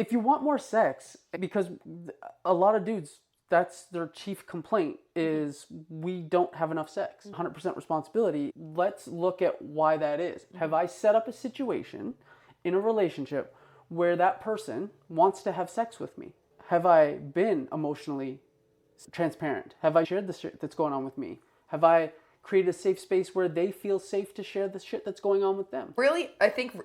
if you want more sex, because a lot of dudes, that's their chief complaint is we don't have enough sex. 100% responsibility. Let's look at why that is. Have I set up a situation in a relationship where that person wants to have sex with me? Have I been emotionally transparent? Have I shared the shit that's going on with me? Have I created a safe space where they feel safe to share the shit that's going on with them? Really, I think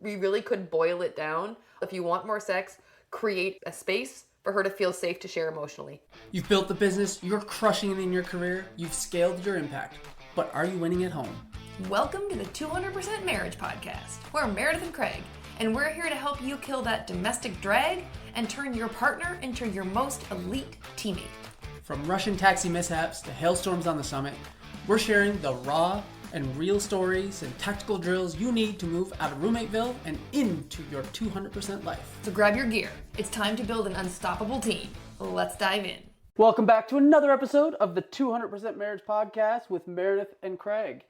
we really could boil it down. If you want more sex, create a space for her to feel safe to share emotionally. You've built the business, you're crushing it in your career, you've scaled your impact, but are you winning at home? Welcome to the 200% Marriage Podcast. We're Meredith and Craig, and we're here to help you kill that domestic drag and turn your partner into your most elite teammate. From Russian taxi mishaps to hailstorms on the summit, we're sharing the raw and real stories and tactical drills you need to move out of roommateville and into your 200% life. So grab your gear. It's time to build an unstoppable team. Let's dive in. Welcome back to another episode of the 200% Marriage Podcast with Meredith and Craig.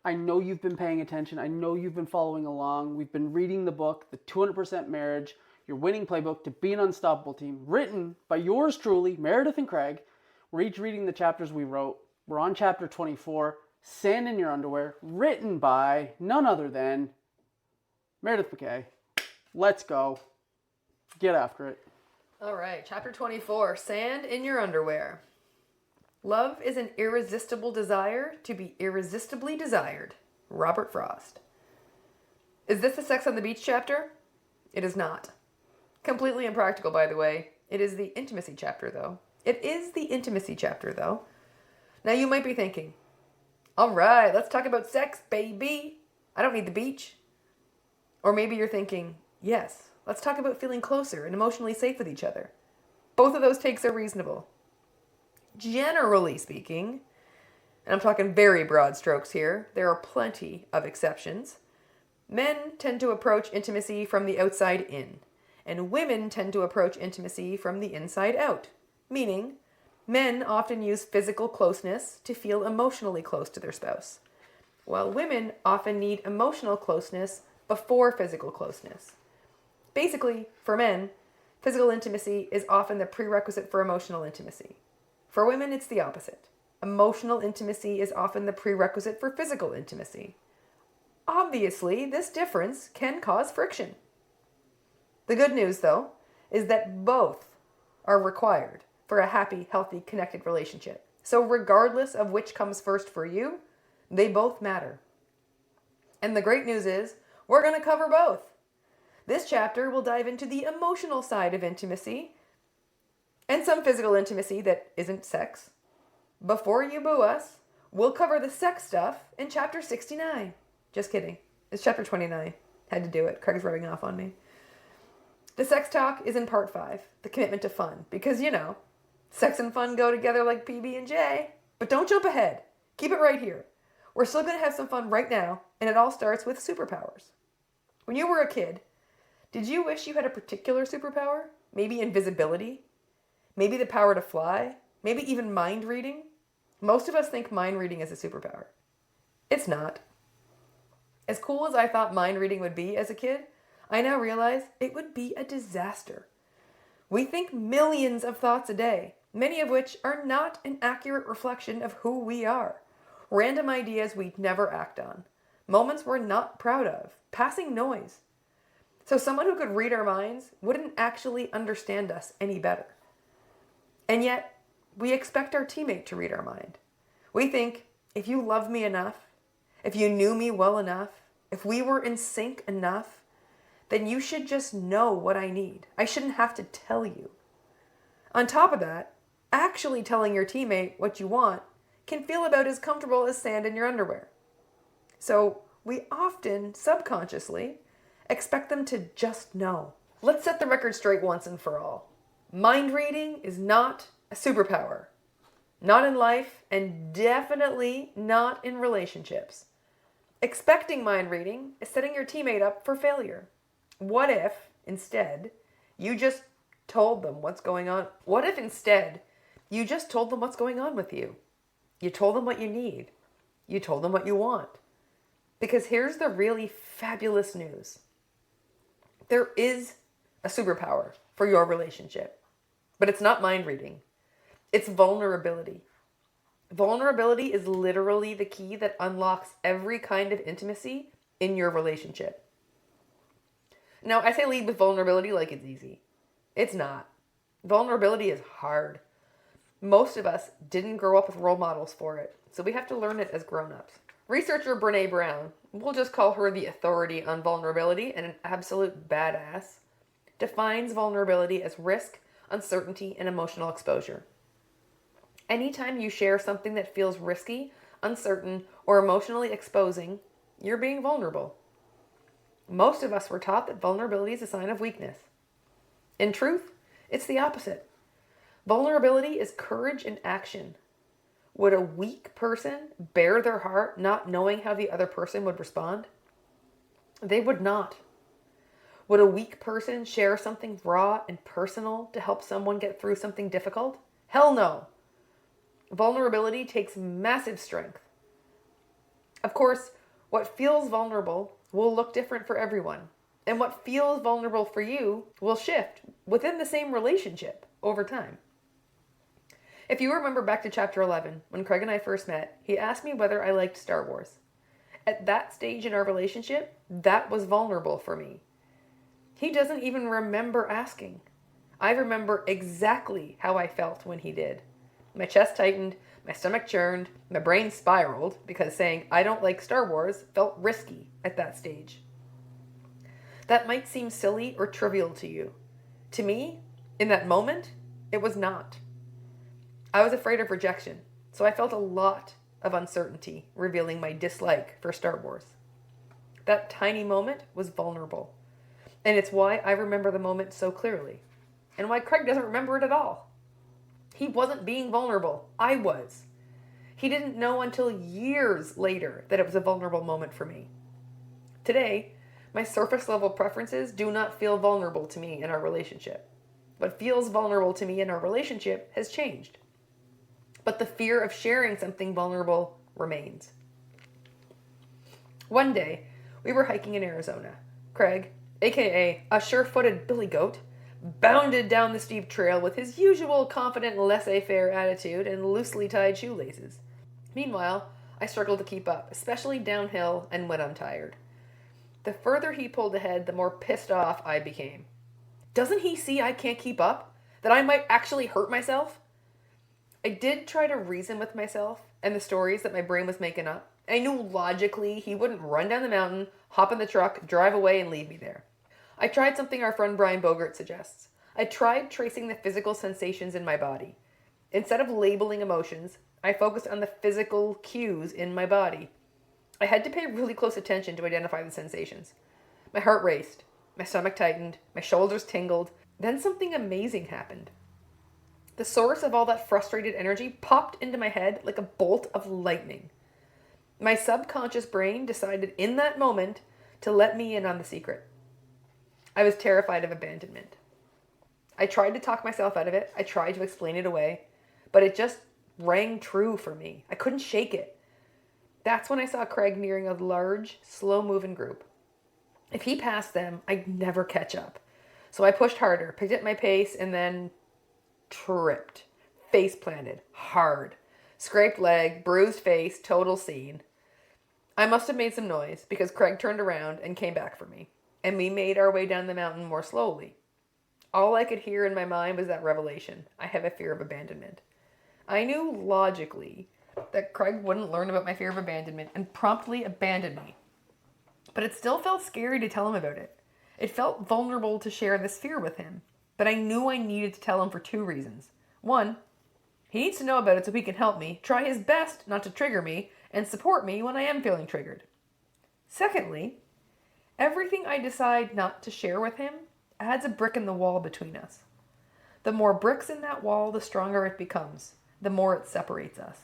I know you've been paying attention. I know you've been following along. We've been reading the book, The 200% Marriage, Your Winning Playbook to Be an Unstoppable Team, written by yours truly, Meredith and Craig. We're each reading the chapters we wrote. We're on chapter 24, Sand in Your Underwear, written by none other than Meredith McKay. Let's go. Get after it. All right, chapter 24, Sand in Your Underwear. Love is an irresistible desire to be irresistibly desired. Robert Frost. Is this the Sex on the Beach chapter? It is not. Completely impractical, by the way. It is the intimacy chapter, though. Now you might be thinking, all right, let's talk about sex, baby. I don't need the beach. Or maybe you're thinking, yes, let's talk about feeling closer and emotionally safe with each other. Both of those takes are reasonable. Generally speaking, and I'm talking very broad strokes here, there are plenty of exceptions. Men tend to approach intimacy from the outside in, and women tend to approach intimacy from the inside out, meaning men often use physical closeness to feel emotionally close to their spouse, while women often need emotional closeness before physical closeness. Basically, for men, physical intimacy is often the prerequisite for emotional intimacy. For women, it's the opposite. Emotional intimacy is often the prerequisite for physical intimacy. Obviously, this difference can cause friction. The good news, though, is that both are required for a happy, healthy, connected relationship. So regardless of which comes first for you, they both matter. And the great news is, we're going to cover both. This chapter will dive into the emotional side of intimacy and some physical intimacy that isn't sex. Before you boo us, we'll cover the sex stuff in chapter 69. Just kidding. It's chapter 29. Had to do it. Craig's rubbing off on me. The sex talk is in part 5, the commitment to fun, because, you know, sex and fun go together like PB&J. But don't jump ahead. Keep it right here. We're still going to have some fun right now, and it all starts with superpowers. When you were a kid, did you wish you had a particular superpower? Maybe invisibility? Maybe the power to fly? Maybe even mind reading? Most of us think mind reading is a superpower. It's not. As cool as I thought mind reading would be as a kid, I now realize it would be a disaster. We think millions of thoughts a day, many of which are not an accurate reflection of who we are. Random ideas we'd never act on. Moments we're not proud of. Passing noise. So someone who could read our minds wouldn't actually understand us any better. And yet, we expect our teammate to read our mind. We think, if you love me enough, if you knew me well enough, if we were in sync enough, then you should just know what I need. I shouldn't have to tell you. On top of that, actually telling your teammate what you want can feel about as comfortable as sand in your underwear. So we often, subconsciously, expect them to just know. Let's set the record straight once and for all. Mind reading is not a superpower. Not in life, and definitely not in relationships. Expecting mind reading is setting your teammate up for failure. What if, instead, you just told them what's going on? What if, instead, you just told them what's going on with you? You told them what you need. You told them what you want. Because here's the really fabulous news. There is a superpower for your relationship. But it's not mind reading. It's vulnerability. Vulnerability is literally the key that unlocks every kind of intimacy in your relationship. Now, I say lead with vulnerability like it's easy. It's not. Vulnerability is hard. Most of us didn't grow up with role models for it, so we have to learn it as grown-ups. Researcher Brene Brown, we'll just call her the authority on vulnerability and an absolute badass, defines vulnerability as risk, uncertainty, and emotional exposure. Anytime you share something that feels risky, uncertain, or emotionally exposing, you're being vulnerable. Most of us were taught that vulnerability is a sign of weakness. In truth, it's the opposite. Vulnerability is courage in action. Would a weak person bare their heart not knowing how the other person would respond? They would not. Would a weak person share something raw and personal to help someone get through something difficult? Hell no. Vulnerability takes massive strength. Of course, what feels vulnerable will look different for everyone. And what feels vulnerable for you will shift within the same relationship over time. If you remember back to chapter 11, when Craig and I first met, he asked me whether I liked Star Wars. At that stage in our relationship, that was vulnerable for me. He doesn't even remember asking. I remember exactly how I felt when he did. My chest tightened, my stomach churned, my brain spiraled because saying I don't like Star Wars felt risky at that stage. That might seem silly or trivial to you. To me, in that moment, it was not. I was afraid of rejection, so I felt a lot of uncertainty revealing my dislike for Star Wars. That tiny moment was vulnerable, and it's why I remember the moment so clearly, and why Craig doesn't remember it at all. He wasn't being vulnerable. I was. He didn't know until years later that it was a vulnerable moment for me. Today, my surface level preferences do not feel vulnerable to me in our relationship. What feels vulnerable to me in our relationship has changed. But the fear of sharing something vulnerable remains. One day, we were hiking in Arizona. Craig, aka a sure-footed billy goat, bounded down the steep trail with his usual confident laissez-faire attitude and loosely tied shoelaces. Meanwhile, I struggled to keep up, especially downhill and when I'm tired. The further he pulled ahead, the more pissed off I became. Doesn't he see I can't keep up? That I might actually hurt myself? I did try to reason with myself and the stories that my brain was making up. I knew logically he wouldn't run down the mountain, hop in the truck, drive away, and leave me there. I tried something our friend Brian Bogart suggests. I tried tracing the physical sensations in my body. Instead of labeling emotions, I focused on the physical cues in my body. I had to pay really close attention to identify the sensations. My heart raced, my stomach tightened, my shoulders tingled. Then something amazing happened. The source of all that frustrated energy popped into my head like a bolt of lightning. My subconscious brain decided in that moment to let me in on the secret. I was terrified of abandonment. I tried to talk myself out of it. I tried to explain it away, but it just rang true for me. I couldn't shake it. That's when I saw Craig nearing a large, slow-moving group. If he passed them, I'd never catch up. So I pushed harder, picked up my pace, and then tripped. Face planted. Hard. Scraped leg, bruised face, total scene. I must have made some noise because Craig turned around and came back for me, and we made our way down the mountain more slowly. All I could hear in my mind was that revelation. I have a fear of abandonment. I knew logically that Craig wouldn't learn about my fear of abandonment and promptly abandon me. But it still felt scary to tell him about it. It felt vulnerable to share this fear with him. But I knew I needed to tell him for two reasons. One, he needs to know about it so he can help me, try his best not to trigger me, and support me when I am feeling triggered. Secondly, everything I decide not to share with him adds a brick in the wall between us. The more bricks in that wall, the stronger it becomes, the more it separates us.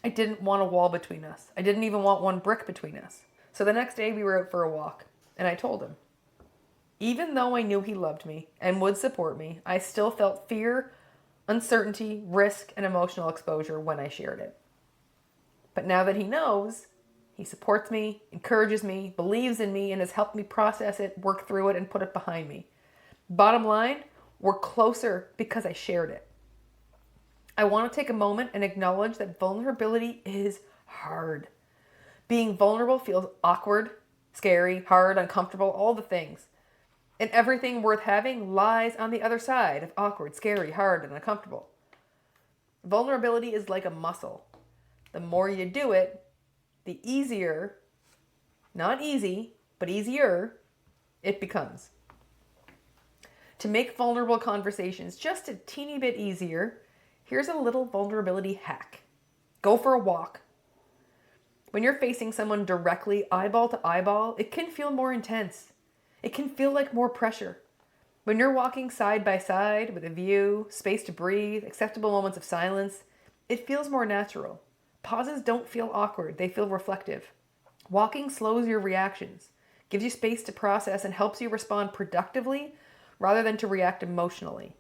I didn't want a wall between us. I didn't even want one brick between us. So the next day we were out for a walk, and I told him. Even though I knew he loved me and would support me, I still felt fear, uncertainty, risk, and emotional exposure when I shared it. But now that he knows, he supports me, encourages me, believes in me, and has helped me process it, work through it, and put it behind me. Bottom line, we're closer because I shared it. I want to take a moment and acknowledge that vulnerability is hard. Being vulnerable feels awkward, scary, hard, uncomfortable, all the things. And everything worth having lies on the other side of awkward, scary, hard, and uncomfortable. Vulnerability is like a muscle. The more you do it, the easier, not easy, but easier, it becomes. To make vulnerable conversations just a teeny bit easier, here's a little vulnerability hack. Go for a walk. When you're facing someone directly, eyeball to eyeball, it can feel more intense. It can feel like more pressure. When you're walking side by side with a view, space to breathe, acceptable moments of silence, it feels more natural. Pauses don't feel awkward, they feel reflective. Walking slows your reactions, gives you space to process, and helps you respond productively rather than to react emotionally.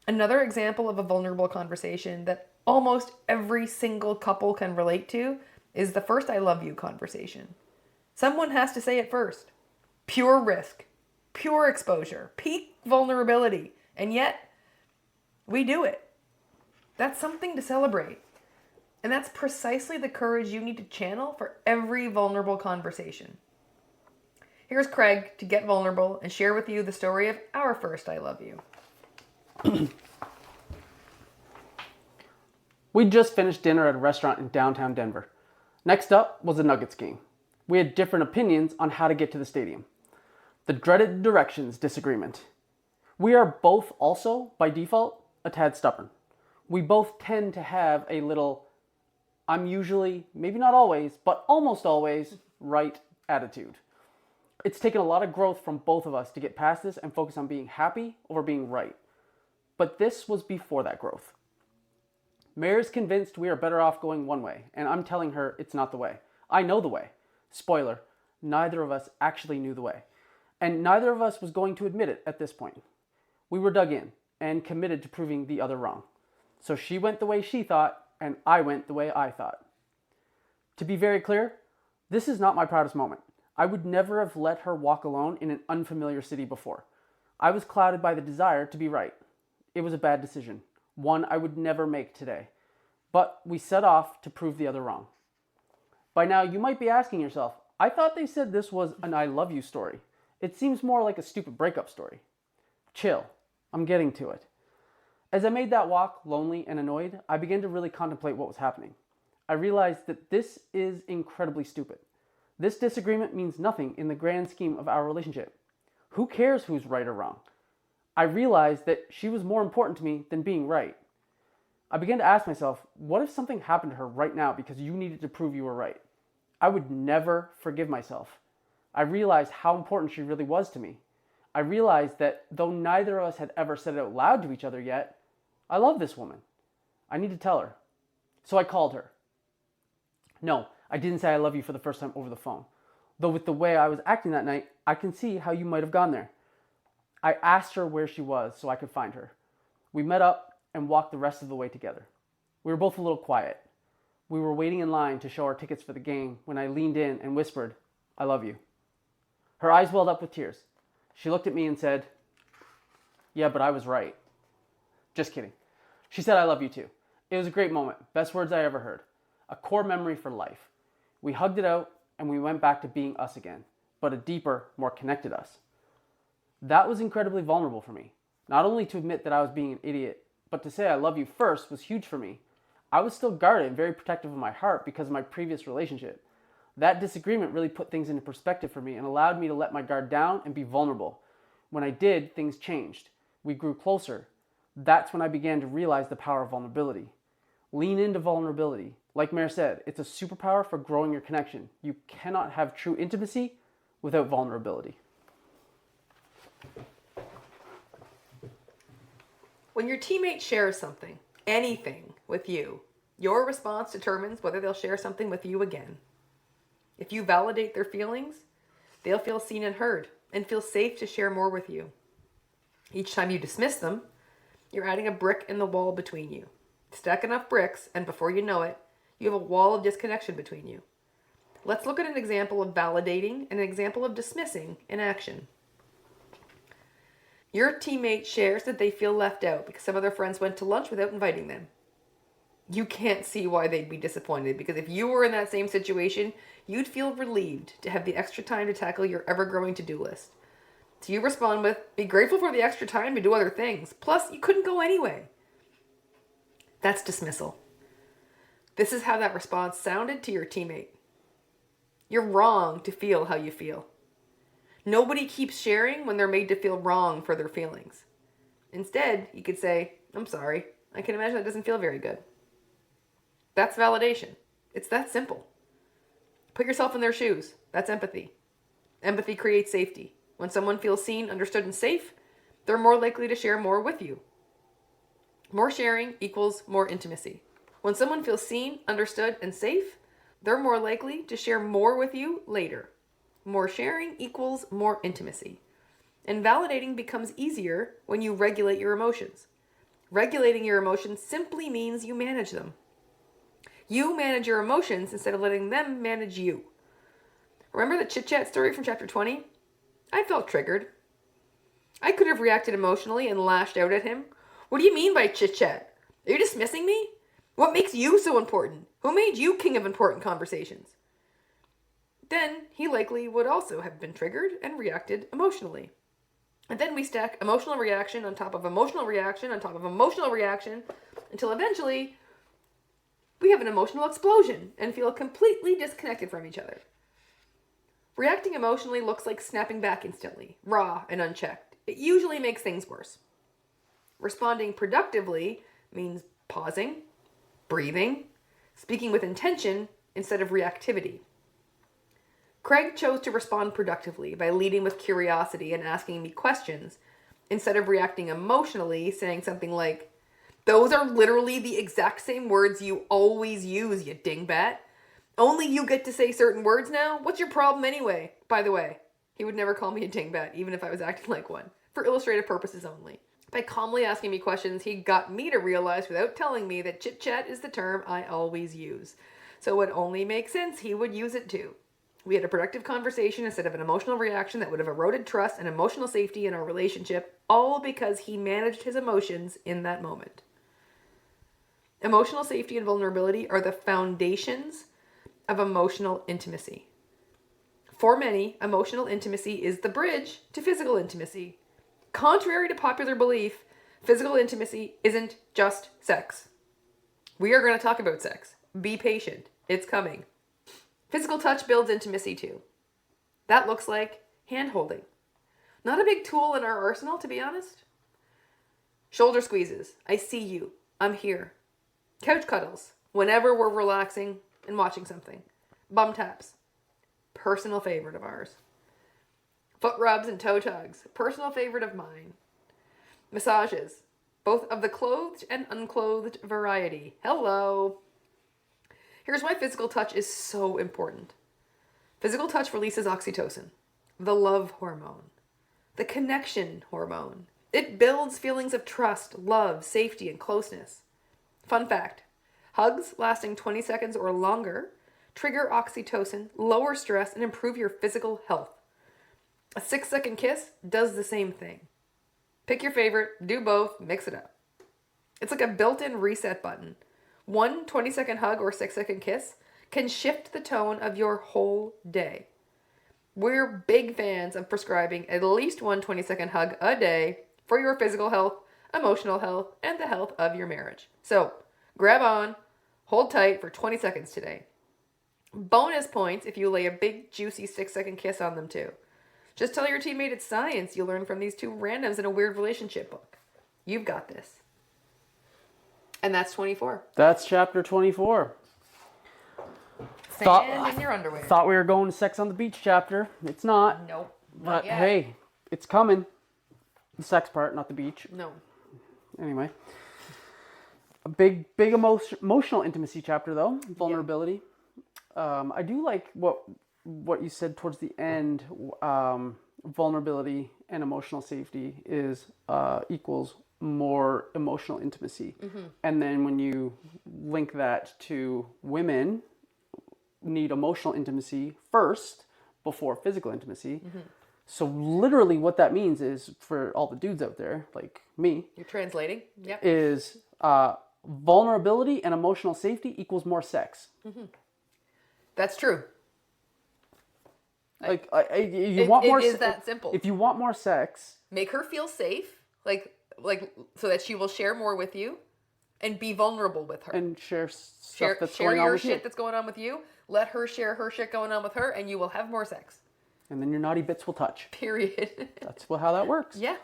Another example of a vulnerable conversation that almost every single couple can relate to is the first I love you conversation. Someone has to say it first. Pure risk, pure exposure, peak vulnerability, and yet we do it. That's something to celebrate. And that's precisely the courage you need to channel for every vulnerable conversation. Here's Craig to get vulnerable and share with you the story of our first I love you. We just finished dinner at a restaurant in downtown Denver. Next up was a Nuggets game. We had different opinions on how to get to the stadium. The dreaded directions disagreement. We are both also, by default, a tad stubborn. We both tend to have a little, I'm usually, maybe not always, but almost always, right attitude. It's taken a lot of growth from both of us to get past this and focus on being happy over being right. But this was before that growth. Mare is convinced we are better off going one way, and I'm telling her it's not the way. I know the way. Spoiler, neither of us actually knew the way. And neither of us was going to admit it at this point. We were dug in and committed to proving the other wrong. So she went the way she thought, and I went the way I thought. To be very clear, this is not my proudest moment. I would never have let her walk alone in an unfamiliar city before. I was clouded by the desire to be right. It was a bad decision, one I would never make today. But we set off to prove the other wrong. By now, you might be asking yourself, I thought they said this was an I love you story. It seems more like a stupid breakup story. Chill, I'm getting to it. As I made that walk, lonely and annoyed, I began to really contemplate what was happening. I realized that this is incredibly stupid. This disagreement means nothing in the grand scheme of our relationship. Who cares who's right or wrong? I realized that she was more important to me than being right. I began to ask myself, what if something happened to her right now because you needed to prove you were right? I would never forgive myself. I realized how important she really was to me. I realized that though neither of us had ever said it out loud to each other yet, I love this woman. I need to tell her. So I called her. No, I didn't say I love you for the first time over the phone. Though with the way I was acting that night, I can see how you might have gone there. I asked her where she was so I could find her. We met up and walked the rest of the way together. We were both a little quiet. We were waiting in line to show our tickets for the game when I leaned in and whispered, I love you. Her eyes welled up with tears. She looked at me and said, yeah, but I was right. Just kidding. She said, I love you too. It was a great moment. Best words I ever heard. A core memory for life. We hugged it out and we went back to being us again, but a deeper, more connected us. That was incredibly vulnerable for me. Not only to admit that I was being an idiot, but to say I love you first was huge for me. I was still guarded and very protective of my heart because of my previous relationship. That disagreement really put things into perspective for me and allowed me to let my guard down and be vulnerable. When I did, things changed. We grew closer. That's when I began to realize the power of vulnerability. Lean into vulnerability. Like Mare said, it's a superpower for growing your connection. You cannot have true intimacy without vulnerability. When your teammate shares something, anything with you, your response determines whether they'll share something with you again. If you validate their feelings, they'll feel seen and heard and feel safe to share more with you. Each time you dismiss them, you're adding a brick in the wall between you. Stack enough bricks, and before you know it, you have a wall of disconnection between you. Let's look at an example of validating and an example of dismissing in action. Your teammate shares that they feel left out because some of their friends went to lunch without inviting them. You can't see why they'd be disappointed, because if you were in that same situation, you'd feel relieved to have the extra time to tackle your ever-growing to-do list. So you respond with, be grateful for the extra time to do other things. Plus, you couldn't go anyway. That's dismissal. This is how that response sounded to your teammate. You're wrong to feel how you feel. Nobody keeps sharing when they're made to feel wrong for their feelings. Instead, you could say, I'm sorry. I can imagine that doesn't feel very good. That's validation. It's that simple. Put yourself in their shoes. That's empathy. Empathy creates safety. When someone feels seen, understood, and safe, they're more likely to share more with you. More sharing equals more intimacy. When someone feels seen, understood, and safe, they're more likely to share more with you later. More sharing equals more intimacy. And validating becomes easier when you regulate your emotions. Regulating your emotions simply means you manage them. You manage your emotions instead of letting them manage you. Remember the chit-chat story from chapter 20? I felt triggered. I could have reacted emotionally and lashed out at him. What do you mean by chit-chat? Are you dismissing me? What makes you so important? Who made you king of important conversations? Then he likely would also have been triggered and reacted emotionally. And then we stack emotional reaction on top of emotional reaction on top of emotional reaction until eventually we have an emotional explosion and feel completely disconnected from each other. Reacting emotionally looks like snapping back instantly, raw and unchecked. It usually makes things worse. Responding productively means pausing, breathing, speaking with intention instead of reactivity. Craig chose to respond productively by leading with curiosity and asking me questions instead of reacting emotionally, saying something like, those are literally the exact same words you always use, you dingbat. Only you get to say certain words now? What's your problem anyway? By the way, he would never call me a dingbat, even if I was acting like one, for illustrative purposes only. By calmly asking me questions, he got me to realize without telling me that chit-chat is the term I always use. So it only makes sense he would use it too. We had a productive conversation instead of an emotional reaction that would have eroded trust and emotional safety in our relationship, all because he managed his emotions in that moment. Emotional safety and vulnerability are the foundations of emotional intimacy. For many, emotional intimacy is the bridge to physical intimacy. Contrary to popular belief, physical intimacy isn't just sex. We are going to talk about sex. Be patient. It's coming. Physical touch builds intimacy too. That looks like hand-holding. Not a big tool in our arsenal, to be honest. Shoulder squeezes. I see you. I'm here. Couch cuddles. Whenever we're relaxing and watching something. Bum taps. Personal favorite of ours. Foot rubs and toe tugs. Personal favorite of mine. Massages. Both of the clothed and unclothed variety. Hello. Here's why physical touch is so important. Physical touch releases oxytocin, the love hormone, the connection hormone. It builds feelings of trust, love, safety, and closeness. Fun fact, hugs lasting 20 seconds or longer trigger oxytocin, lower stress, and improve your physical health. A 6-second kiss does the same thing. Pick your favorite, do both, mix it up. It's like a built-in reset button. One 20-second hug or 6-second kiss can shift the tone of your whole day. We're big fans of prescribing at least one 20-second hug a day for your physical health, emotional health, and the health of your marriage. So, grab on, hold tight for 20 seconds today. Bonus points if you lay a big, juicy 6-second kiss on them too. Just tell your teammate it's science you learned from these two randoms in a weird relationship book. You've got this. And that's 24. That's chapter 24. Sand in your underwear. Thought we were going to Sex on the Beach chapter. It's not. Nope. But hey, it's coming. The sex part, not the beach. No. Anyway. A big emotional intimacy chapter, though. Vulnerability. Yeah. I do like what you said towards the end. Vulnerability and emotional safety is equals more emotional intimacy. Mm-hmm. And then when you link that to women need emotional intimacy first before physical intimacy. Mm-hmm. So literally what that means is, for all the dudes out there, like me, You're translating? Yep. is vulnerability and emotional safety equals more sex. That's true. Like, you want more. It is that simple. If you want more sex, Make her feel safe, like so that she will share more with you, and be vulnerable with her. and share stuff that's share going on your with shit you, that's going on with you. Let her share her shit going on with her, and you will have more sex. and then your naughty bits will touch. Period. That's how that works. Yeah.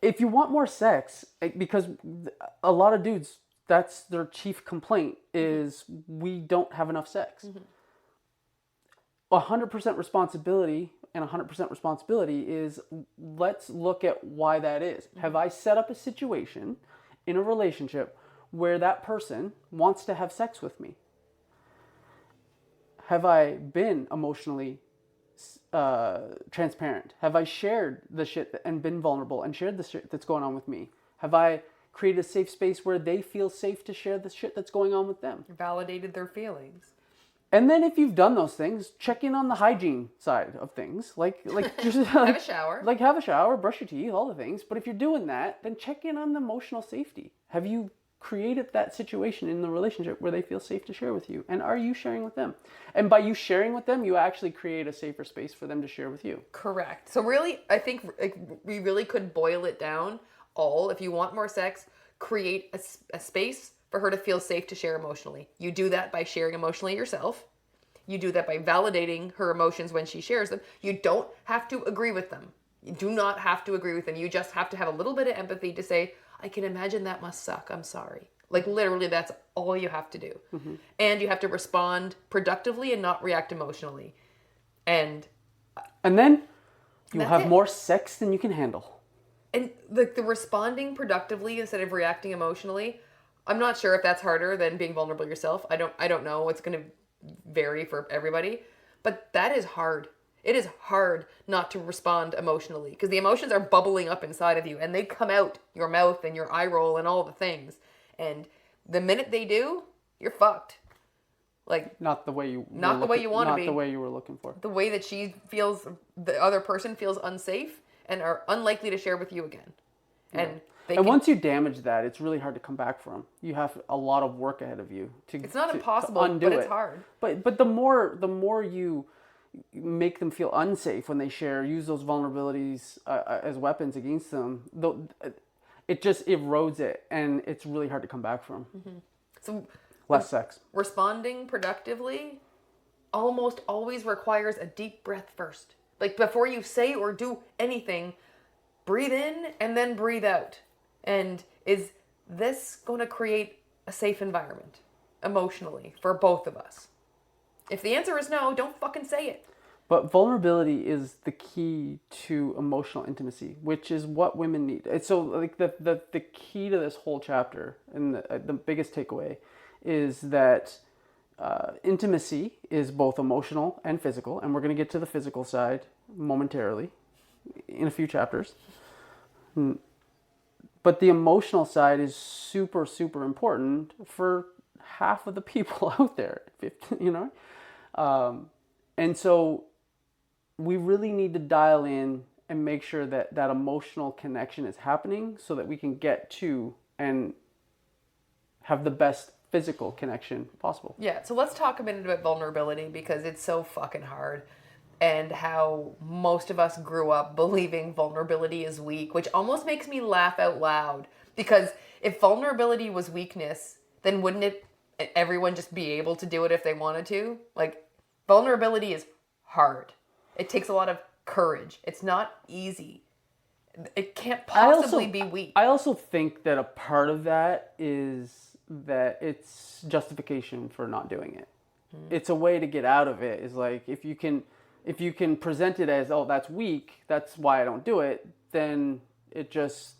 If you want more sex, because a lot of dudes, that's their chief complaint is we don't have enough sex. 100% responsibility, and 100% responsibility is, let's look at why that is. Have I set up a situation in a relationship where that person wants to have sex with me? Have I been emotionally transparent? Have I shared the shit and been vulnerable and shared the shit that's going on with me? Have I created a safe space where they feel safe to share the shit that's going on with them? Validated their feelings. And then if you've done those things, check in on the hygiene side of things. Like just Have a shower. Like have a shower, brush your teeth, all the things. But if you're doing that, then check in on the emotional safety. Have you created that situation in the relationship where they feel safe to share with you? And are you sharing with them? And by you sharing with them, you actually create a safer space for them to share with you. Correct. So really, I think we really could boil it down if you want more sex, create a space for her to feel safe to share emotionally. You do that by sharing emotionally yourself. You do that by validating her emotions when she shares them. You don't have to agree with them. You do not have to agree with them. You just have to have a little bit of empathy to say, I can imagine that must suck. I'm sorry. Like literally, that's all you have to do. And you have to respond productively and not react emotionally. And then you'll That's have it. more sex than you can handle. And the responding productively instead of reacting emotionally, I'm not sure if that's harder than being vulnerable yourself. I don't know. It's going to vary for everybody, but that is hard. It is hard not to respond emotionally because the emotions are bubbling up inside of you and they come out your mouth and your eye roll and all the things. And the minute they do, you're fucked. Like Not the way you Not the way you wanna be. Not the way you were looking for. the way that the other person feels unsafe and are unlikely to share with you again. And Once you damage that, it's really hard to come back from. You have a lot of work ahead of you to. It's not to impossible, undo but it's it. hard. But the more you make them feel unsafe when they share, use those vulnerabilities as weapons against them, it just erodes it, and it's really hard to come back from. So Less sex. responding productively almost always requires a deep breath first. Like before you say or do anything, breathe in and then breathe out. And is this going to create a safe environment emotionally for both of us? If the answer is no, don't fucking say it. But vulnerability is the key to emotional intimacy, which is what women need. And so, like the key to this whole chapter, and the biggest takeaway, is that intimacy is both emotional and physical, and we're going to get to the physical side momentarily in a few chapters. But the emotional side is super, super important for half of the people out there, and so we really need to dial in and make sure that that emotional connection is happening so that we can get to and have the best physical connection possible. Yeah, so let's talk a minute about vulnerability because it's so fucking hard. And how most of us grew up believing vulnerability is weak, which almost makes me laugh out loud. Because if vulnerability was weakness, then wouldn't everyone just be able to do it if they wanted to? Like, vulnerability is hard. It takes a lot of courage. It's not easy. It can't possibly be weak. I also think that a part of that is that it's justification for not doing it. It's a way to get out of it. Is like, if you can present it as, oh, that's weak, that's why I don't do it, then it just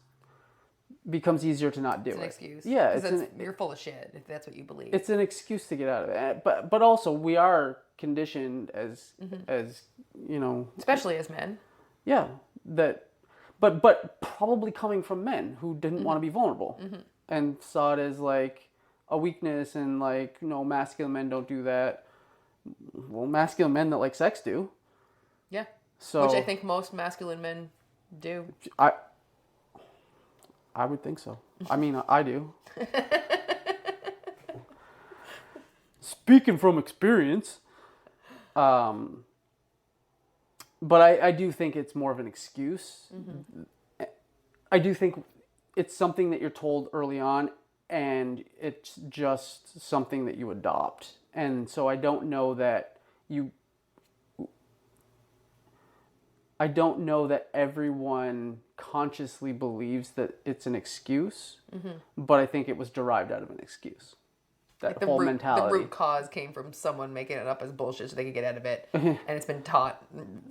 becomes easier to not do it. It's an excuse. Yeah, You're full of shit if that's what you believe. It's an excuse to get out of it. But also we are conditioned as Especially as men. Yeah, but probably coming from men who didn't want to be vulnerable and saw it as like a weakness and like, no, masculine men don't do that. Well, masculine men that like sex do. Yeah. So Which I think most masculine men do. I would think so. I mean, I do. Speaking from experience. But I do think it's more of an excuse. Mm-hmm. I do think it's something that you're told early on, and it's just something that you adopt. And so I don't know that everyone consciously believes that it's an excuse, but I think it was derived out of an excuse. That whole mentality. The root cause came from someone making it up as bullshit so they could get out of it. And it's been taught,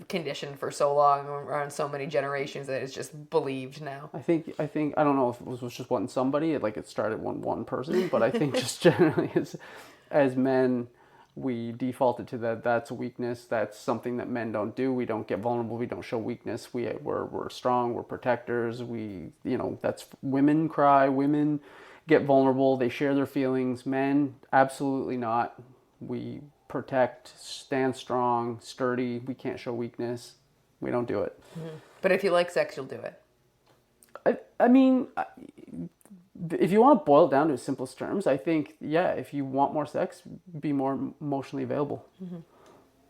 conditioned for so long, around so many generations, that it's just believed now. I think I don't know if it was just one somebody, it started one person, but I think just generally as men, we defaulted to that's a weakness. That's something that men don't do. We don't get vulnerable. We don't show weakness. We're strong. We're protectors. That's women cry. Women get vulnerable. They share their feelings. Men, absolutely not. We protect, stand strong, sturdy. We can't show weakness. We don't do it. Mm-hmm. But if you like sex, you'll do it. I mean, if you want to boil it down to its simplest terms, I think, if you want more sex, be more emotionally available. Mm-hmm.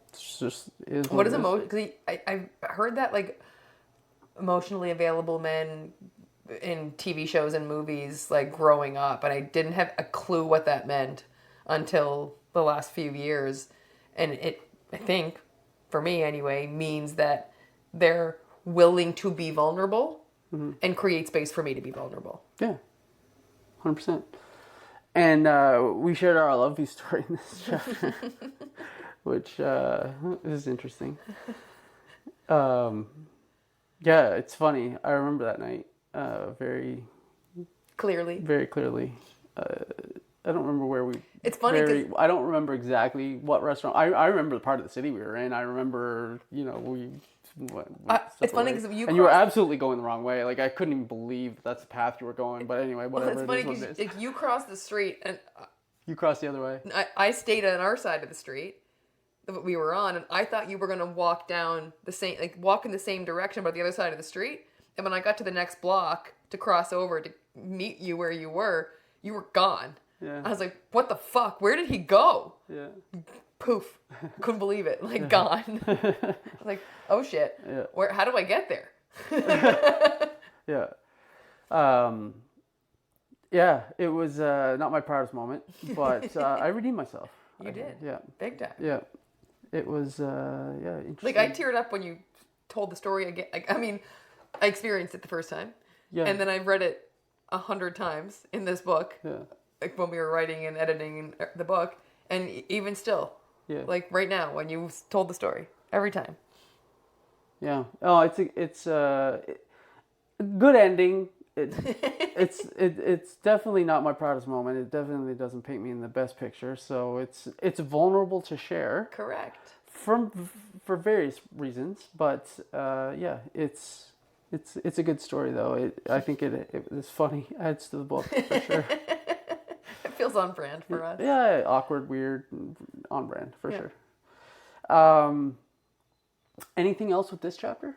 It's just is what is emotion? Because I've heard that emotionally available men in TV shows and movies growing up, and I didn't have a clue what that meant until the last few years. And it, I think, for me anyway, means that they're willing to be vulnerable and create space for me to be vulnerable. Yeah. 100%. And we shared our love you story in this chapter, which is interesting. It's funny. I remember that night very clearly. Very clearly. I don't remember where we... It's funny I don't remember exactly what restaurant. I remember the part of the city we were in. I remember, we... it's funny because you were absolutely going the wrong way. I couldn't even believe that's the path you were going. But anyway, whatever. It's funny because you crossed the street and you crossed the other way. I stayed on our side of the street that we were on, and I thought you were going to walk down the same, walk in the same direction, but the other side of the street. And when I got to the next block to cross over to meet you where you were gone. Yeah. I was like, what the fuck? Where did he go? Yeah. Poof. Couldn't believe it. Gone. I was like, oh shit. Yeah. How do I get there? Yeah. It was not my proudest moment, but I redeemed myself. You did? Yeah. Big time. Yeah. It was, interesting. I teared up when you told the story again. I experienced it the first time. Yeah. And then I read it 100 times in this book. Yeah. When we were writing and editing the book. And even still. Yeah. Right now, when you told the story. Every time. Yeah. Oh, it's a good ending. It's definitely not my proudest moment. It definitely doesn't paint me in the best picture. So it's vulnerable to share. Correct. For various reasons, but it's a good story though. I think it was funny. Adds to the book for sure. It feels on brand for us. Yeah, awkward, weird, on brand for sure. Anything else with this chapter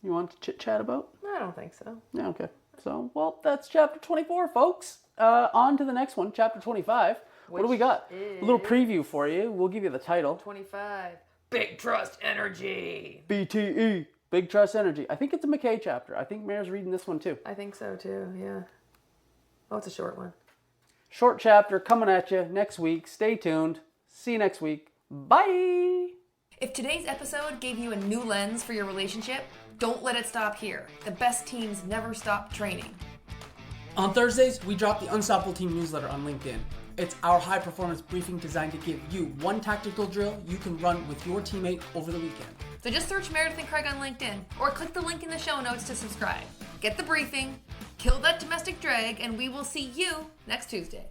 you want to chit chat about? I don't think so. Yeah, okay. So, that's chapter 24, folks. On to the next one, chapter 25. What do we got? A little preview for you. We'll give you the title. 25. Big Trust Energy. BTE. Big Trust Energy. I think it's a McKay chapter. I think Mare's reading this one too. I think so too, yeah. Oh, it's a short one. Short chapter coming at you next week. Stay tuned. See you next week. Bye. If today's episode gave you a new lens for your relationship, don't let it stop here. The best teams never stop training. On Thursdays, we drop the Unstoppable Team newsletter on LinkedIn. It's our high-performance briefing designed to give you one tactical drill you can run with your teammate over the weekend. So just search Meredith and Craig on LinkedIn or click the link in the show notes to subscribe. Get the briefing, kill that domestic drag, and we will see you next Tuesday.